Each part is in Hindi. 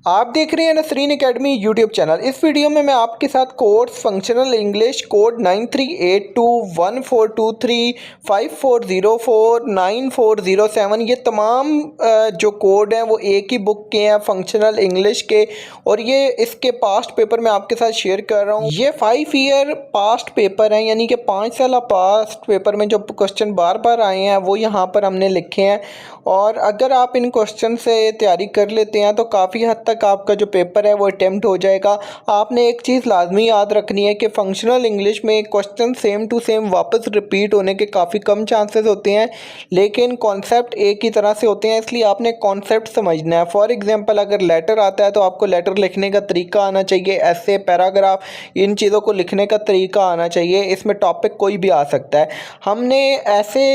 आप देख रहे हैं नसरीन एकेडमी यूट्यूब चैनल। इस वीडियो में मैं आपके साथ कोर्स फंक्शनल इंग्लिश कोड 9382142354049407 ये तमाम जो कोड हैं वो एक ही बुक के हैं फंक्शनल इंग्लिश के, और ये इसके पास्ट पेपर मैं आपके साथ शेयर कर रहा हूँ। ये 5 ईयर पास्ट पेपर हैं, यानी कि 5 साल पास्ट पेपर में जो क्वेश्चन बार बार आए हैं वो यहाँ पर हमने लिखे हैं। और अगर आप इन क्वेश्चन से तैयारी कर लेते हैं तो काफ़ी हद तक आपका जो पेपर है वो अटेम्प्ट हो जाएगा। आपने एक चीज़ लाजमी याद रखनी है कि फंक्शनल इंग्लिश में क्वेश्चन सेम टू सेम वापस रिपीट होने के काफ़ी कम चांसेस होते हैं, लेकिन कॉन्सेप्ट एक ही तरह से होते हैं, इसलिए आपने कॉन्सेप्ट समझना है। फॉर एग्जांपल अगर लेटर आता है तो आपको लेटर लिखने का तरीका आना चाहिए, ऐसे पैराग्राफ, इन चीज़ों को लिखने का तरीका आना चाहिए। इसमें टॉपिक कोई भी आ सकता है। हमने ऐसे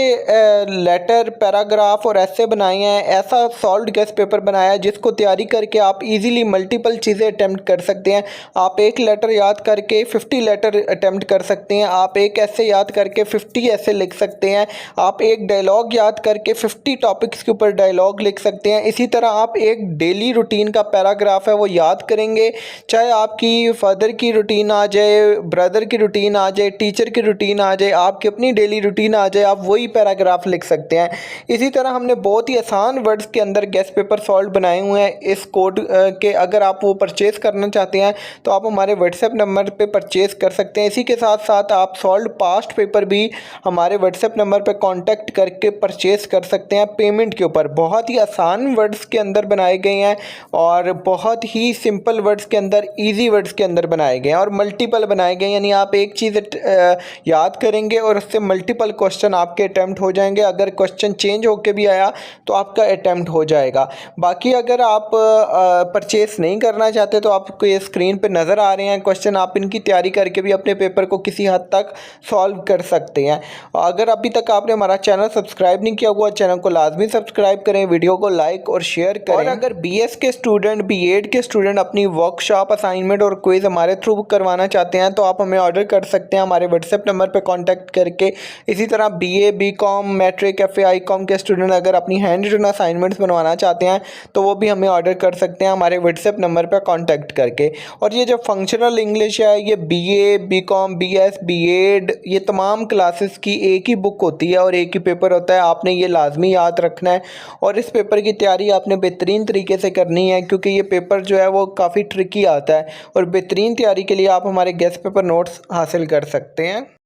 लेटर, पैराग्राफ और ऐसे बनाए हैं, ऐसा सॉल्व्ड गेस पेपर बनाया है जिसको तैयारी करके आप इजीली मल्टीपल चीज़ें अटेम्प्ट कर सकते हैं। आप एक लेटर याद करके 50 लेटर अटेम्प्ट कर सकते हैं। आप एक ऐसे याद करके 50 ऐसे लिख सकते हैं। आप एक डायलॉग याद करके 50 टॉपिक्स के ऊपर डायलॉग लिख सकते हैं। इसी तरह आप एक डेली रूटीन का पैराग्राफ है वो याद करेंगे, चाहे आपकी फादर की रूटीन आ जाए, ब्रदर की रूटीन आ जाए, टीचर की रूटीन आ जाए, आपकी अपनी डेली रूटीन आ जाए, आप वही पैराग्राफ लिख सकते हैं। इसी तरह हमने बहुत ही आसान वर्ड्स के अंदर गेस पेपर सॉल्व बनाए हुए हैं इस कोड के। अगर आप वो परचेज़ करना चाहते हैं तो आप हमारे व्हाट्सएप नंबर पे परचेज़ कर सकते हैं। इसी के साथ साथ आप सॉल्व पास्ट पेपर भी हमारे व्हाट्सएप नंबर पे कांटेक्ट करके परचेज़ कर सकते हैं पेमेंट के ऊपर। बहुत ही आसान वर्ड्स के अंदर बनाए गए हैं और बहुत ही सिंपल वर्ड्स के अंदर, ईजी वर्ड्स के अंदर बनाए गए हैं और मल्टीपल बनाए गए हैं, यानी आप एक चीज़ याद करेंगे और उससे मल्टीपल क्वेश्चन आपके अटैम्प्ट हो जाएंगे। अगर क्वेश्चन चेंज होके भी आया तो आपका अटैम्प्ट हो जाएगा। बाकी अगर आप परचेस नहीं करना चाहते तो आपको ये स्क्रीन पे नज़र आ रहे हैं क्वेश्चन, आप इनकी तैयारी करके भी अपने पेपर को किसी हद तक सॉल्व कर सकते हैं। अगर अभी तक आपने हमारा चैनल सब्सक्राइब नहीं किया हुआ, चैनल को लाजमी सब्सक्राइब करें, वीडियो को लाइक और शेयर करें। और अगर बीएस के स्टूडेंट, बीएड के स्टूडेंट अपनी वर्कशॉप, असाइनमेंट और क्विज हमारे थ्रू करवाना चाहते हैं तो आप हमें ऑर्डर कर सकते हैं हमारे व्हाट्सएप नंबर पर कॉन्टैक्ट करके। इसी तरह BA, BCom, matric, FA, ICom के स्टूडेंट अगर अपनी हैंड रिटन असाइनमेंट्स बनवाना चाहते हैं तो वो भी हमें ऑर्डर कर सकते हैं हमारे व्हाट्सएप नंबर पर कांटेक्ट करके। और ये जो फंक्शनल इंग्लिश है, ये बीए, बीकॉम, बीएस, बीएड, ये तमाम क्लासेस की एक ही बुक होती है और एक ही पेपर होता है। आपने ये लाजमी याद रखना है और इस पेपर की तैयारी आपने बेहतरीन तरीके से करनी है, क्योंकि ये पेपर जो है वो काफ़ी ट्रिकी आता है। और बेहतरीन तैयारी के लिए आप हमारे गेस्ट पेपर नोट्स हासिल कर सकते हैं।